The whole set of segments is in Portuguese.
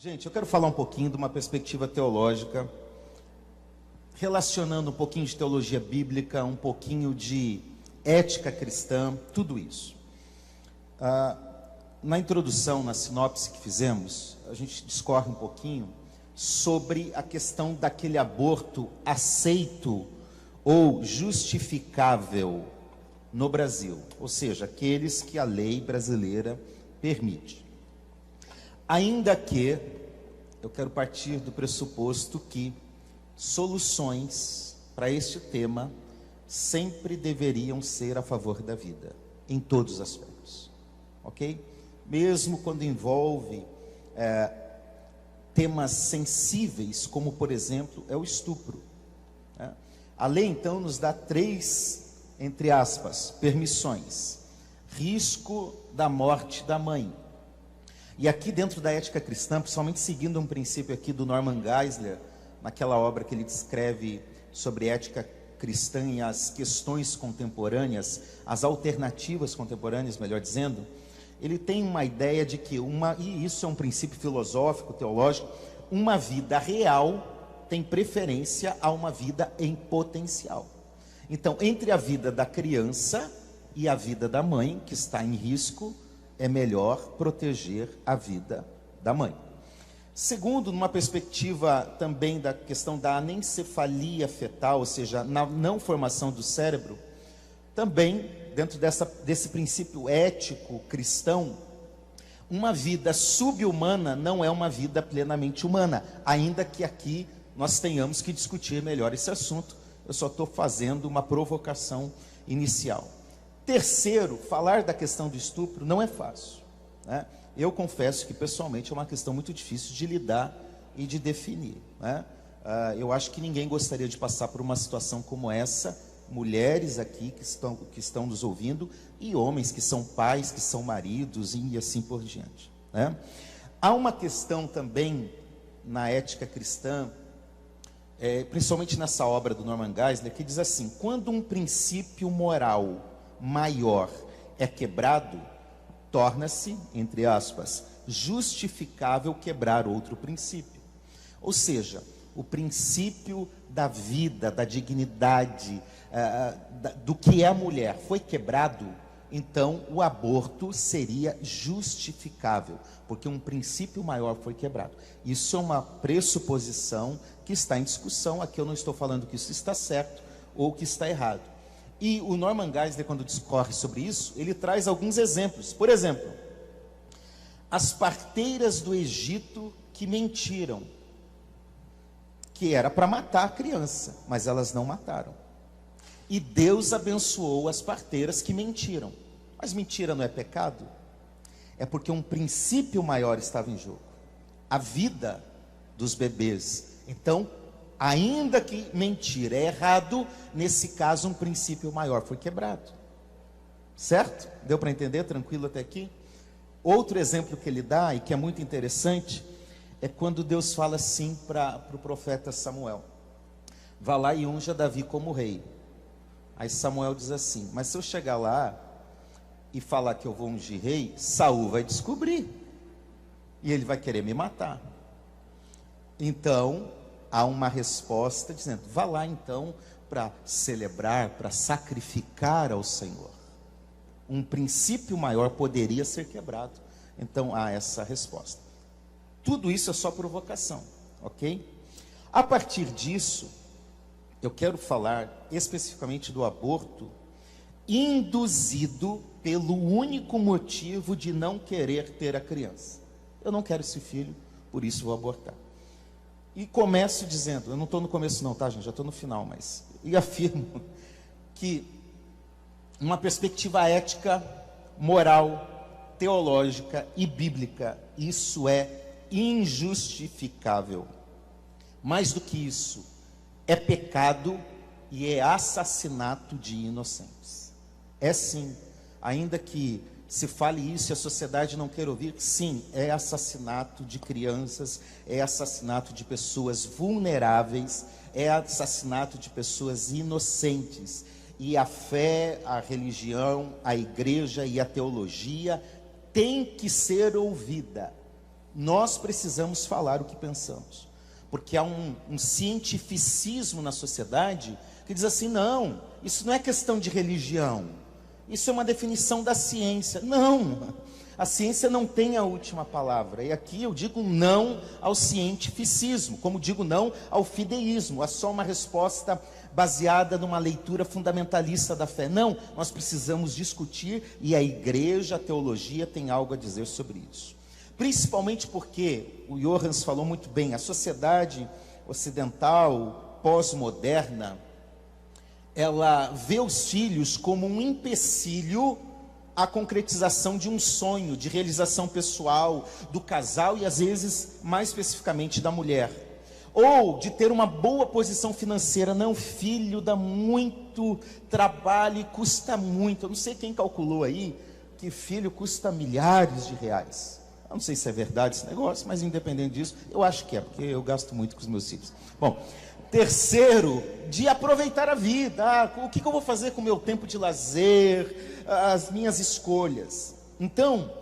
Gente, eu quero falar um pouquinho de uma perspectiva teológica, relacionando um pouquinho de teologia bíblica, um pouquinho de ética cristã, tudo isso. Na introdução, na sinopse que fizemos, a gente discorre um pouquinho sobre a questão daquele aborto aceito ou justificável no Brasil, ou seja, aqueles que a lei brasileira permite. Ainda que eu quero partir do pressuposto que soluções para este tema sempre deveriam ser a favor da vida, em todos os aspectos, ok? Mesmo quando envolve temas sensíveis, como por exemplo é o estupro, né? A lei então nos dá três, entre aspas, permissões: risco da morte da mãe. E aqui dentro da ética cristã, principalmente seguindo um princípio aqui do Norman Geisler, naquela obra que ele descreve sobre ética cristã e as questões contemporâneas, as alternativas contemporâneas, melhor dizendo, ele tem uma ideia de que e isso é um princípio filosófico, teológico, uma vida real tem preferência a uma vida em potencial. Então, entre a vida da criança e a vida da mãe, que está em risco, é melhor proteger a vida da mãe. Segundo, numa perspectiva também da questão da anencefalia fetal, ou seja, na não formação do cérebro, também dentro desse princípio ético cristão, uma vida sub-humana não é uma vida plenamente humana, ainda que aqui nós tenhamos que discutir melhor esse assunto. Eu só estou fazendo uma provocação inicial. Terceiro, falar da questão do estupro não é fácil, né? Eu confesso que pessoalmente é uma questão muito difícil de lidar e de definir, né? Eu acho que ninguém gostaria de passar por uma situação como essa, mulheres aqui que estão nos ouvindo e homens que são pais, que são maridos e assim por diante, né? Há uma questão também na ética cristã, principalmente nessa obra do Norman Geisler, que diz assim: quando um princípio moral maior é quebrado, torna-se, entre aspas, justificável quebrar outro princípio. Ou seja, o princípio da vida, da dignidade, do que é a mulher foi quebrado, então o aborto seria justificável, porque um princípio maior foi quebrado. Isso é uma pressuposição que está em discussão. Aqui eu não estou falando que isso está certo ou que está errado. E o Norman Geisler, quando discorre sobre isso, ele traz alguns exemplos. Por exemplo, as parteiras do Egito que mentiram, que era para matar a criança, mas elas não mataram. E Deus abençoou as parteiras que mentiram. Mas mentira não é pecado? É porque um princípio maior estava em jogo: a vida dos bebês. Então, ainda que mentir é errado, nesse caso um princípio maior foi quebrado. Certo? Deu para entender? Tranquilo até aqui? Outro exemplo que ele dá, e que é muito interessante, é quando Deus fala assim para o profeta Samuel: vá lá e unja Davi como rei. Aí Samuel diz assim: mas se eu chegar lá e falar que eu vou ungir rei, Saul vai descobrir e ele vai querer me matar. Então há uma resposta dizendo: vá lá então para celebrar, para sacrificar ao Senhor. Um princípio maior poderia ser quebrado. Então há essa resposta. Tudo isso é só provocação, ok? A partir disso, eu quero falar especificamente do aborto induzido pelo único motivo de não querer ter a criança. Eu não quero esse filho, por isso vou abortar. E começo dizendo, eu não estou no começo não, tá gente, já estou no final, mas e afirmo que uma perspectiva ética, moral, teológica e bíblica, isso é injustificável. Mais do que isso, é pecado e é assassinato de inocentes. É sim, ainda que se fale isso e a sociedade não queira ouvir, sim, é assassinato de crianças, é assassinato de pessoas vulneráveis, é assassinato de pessoas inocentes. E a fé, a religião, a igreja e a teologia tem que ser ouvida. Nós precisamos falar o que pensamos, porque há um cientificismo na sociedade que diz assim: não, isso não é questão de religião, isso é uma definição da ciência. Não, a ciência não tem a última palavra, e aqui eu digo não ao cientificismo, como digo não ao fideísmo, há só uma resposta baseada numa leitura fundamentalista da fé. Não, nós precisamos discutir, e a igreja, a teologia tem algo a dizer sobre isso. Principalmente porque, o Johans falou muito bem, a sociedade ocidental, pós-moderna, ela vê os filhos como um empecilho à concretização de um sonho, de realização pessoal, do casal e às vezes, mais especificamente, da mulher. Ou de ter uma boa posição financeira. Não, filho dá muito trabalho e custa muito. Eu não sei quem calculou aí que filho custa milhares de reais. Eu não sei se é verdade esse negócio, mas independente disso, eu acho que é, porque eu gasto muito com os meus filhos. Bom, terceiro, de aproveitar a vida. O que eu vou fazer com o meu tempo de lazer, as minhas escolhas? Então,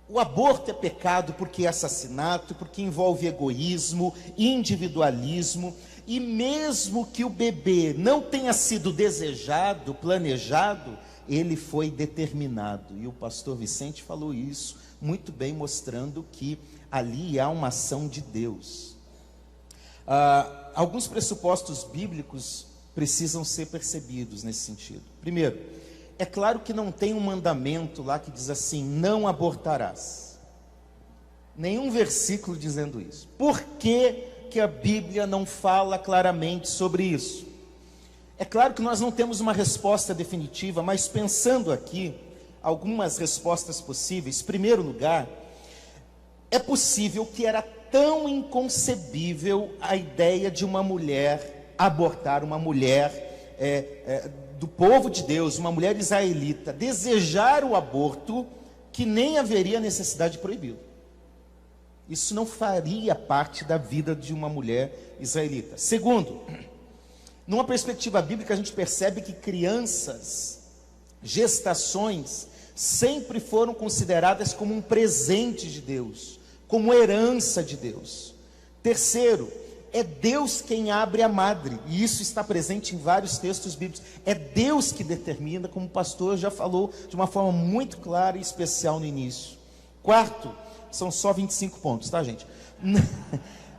o aborto é pecado porque é assassinato, porque envolve egoísmo, individualismo, e mesmo que o bebê não tenha sido desejado, planejado, ele foi determinado. E o pastor Vicente falou isso muito bem, mostrando que ali há uma ação de Deus. Alguns pressupostos bíblicos precisam ser percebidos nesse sentido. Primeiro, é claro que não tem um mandamento lá que diz assim: não abortarás. Nenhum versículo dizendo isso. Por que que a Bíblia não fala claramente sobre isso? É claro que nós não temos uma resposta definitiva, mas pensando aqui, algumas respostas possíveis. Em primeiro lugar, é possível que era tão inconcebível a ideia de uma mulher abortar, uma mulher do povo de Deus, uma mulher israelita, desejar o aborto, que nem haveria necessidade de proibi-lo. Isso não faria parte da vida de uma mulher israelita. Segundo, numa perspectiva bíblica, a gente percebe que crianças, gestações, sempre foram consideradas como um presente de Deus, como herança de Deus. Terceiro, é Deus quem abre a madre, e isso está presente em vários textos bíblicos. É Deus que determina, como o pastor já falou de uma forma muito clara e especial no início. Quarto, são só 25 pontos, tá, gente?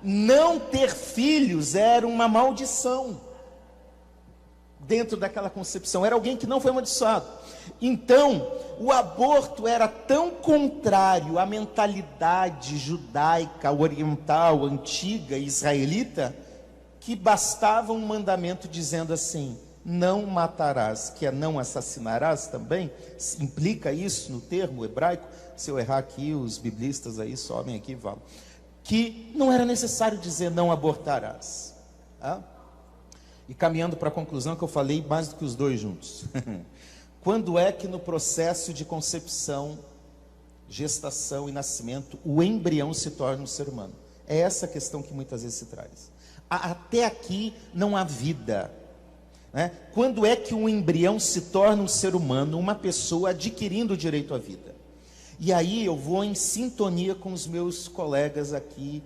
Não ter filhos era uma maldição dentro daquela concepção, era alguém que não foi amaldiçoado. Então, o aborto era tão contrário à mentalidade judaica, oriental, antiga, israelita, que bastava um mandamento dizendo assim: não matarás, que é não assassinarás também, implica isso no termo hebraico. Se eu errar aqui, os biblistas aí sobem aqui e falam que não era necessário dizer não abortarás. E caminhando para a conclusão, que eu falei mais do que os dois juntos. Quando é que no processo de concepção, gestação e nascimento, o embrião se torna um ser humano? É essa a questão que muitas vezes se traz. Até aqui não há vida, né? Quando é que um embrião se torna um ser humano, uma pessoa adquirindo o direito à vida? E aí eu vou em sintonia com os meus colegas aqui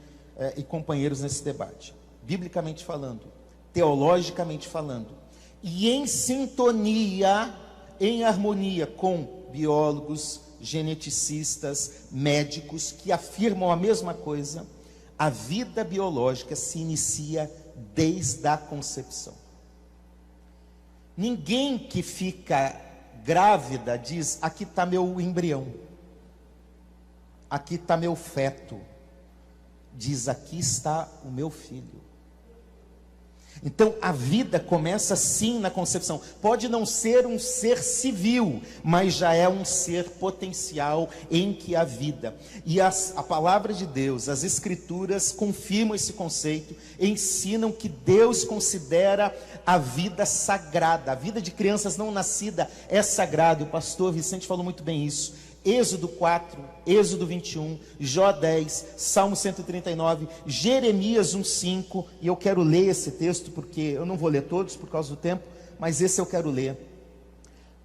e companheiros nesse debate. Biblicamente falando, teologicamente falando, e em sintonia, em harmonia com biólogos, geneticistas, médicos, que afirmam a mesma coisa. A vida biológica se inicia desde a concepção. Ninguém que fica grávida diz: aqui está meu embrião, aqui está meu feto. Diz: aqui está o meu filho. Então a vida começa sim na concepção. Pode não ser um ser civil, mas já é um ser potencial em que há vida. E a palavra de Deus, as escrituras confirmam esse conceito, ensinam que Deus considera a vida sagrada. A vida de crianças não nascidas é sagrada. O pastor Vicente falou muito bem isso. Êxodo 4, Êxodo 21, Jó 10, Salmo 139, Jeremias 1:5, e eu quero ler esse texto, porque eu não vou ler todos por causa do tempo, mas esse eu quero ler.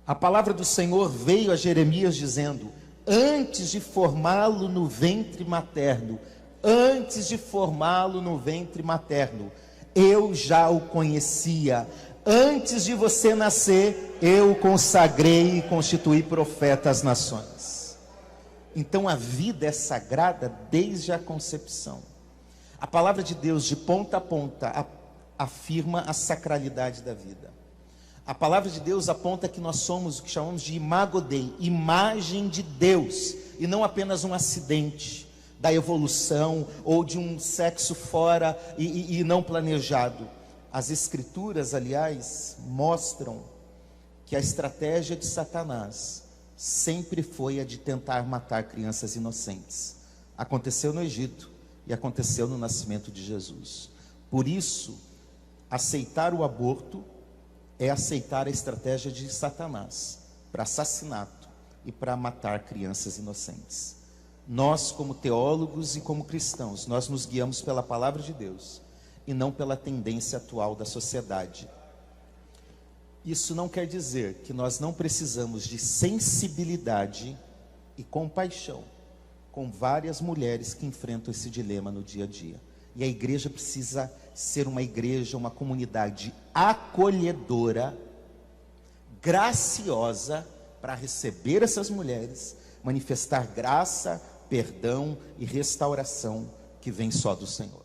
A palavra do Senhor veio a Jeremias dizendo: antes de formá-lo no ventre materno, antes de formá-lo no ventre materno, eu já o conhecia. Antes de você nascer, eu o consagrei e constituí profeta às nações. Então a vida é sagrada desde a concepção. A palavra de Deus, de ponta a ponta, afirma a sacralidade da vida. A palavra de Deus aponta que nós somos o que chamamos de imago Dei, imagem de Deus, e não apenas um acidente da evolução ou de um sexo fora e não planejado. As Escrituras, aliás, mostram que a estratégia de Satanás sempre foi a de tentar matar crianças inocentes. Aconteceu no Egito e aconteceu no nascimento de Jesus. Por isso, aceitar o aborto é aceitar a estratégia de Satanás para assassinato e para matar crianças inocentes. Nós, como teólogos e como cristãos, nós nos guiamos pela palavra de Deus e não pela tendência atual da sociedade. Isso não quer dizer que nós não precisamos de sensibilidade e compaixão com várias mulheres que enfrentam esse dilema no dia a dia. E a igreja precisa ser uma igreja, uma comunidade acolhedora, graciosa, para receber essas mulheres, manifestar graça, perdão e restauração que vem só do Senhor.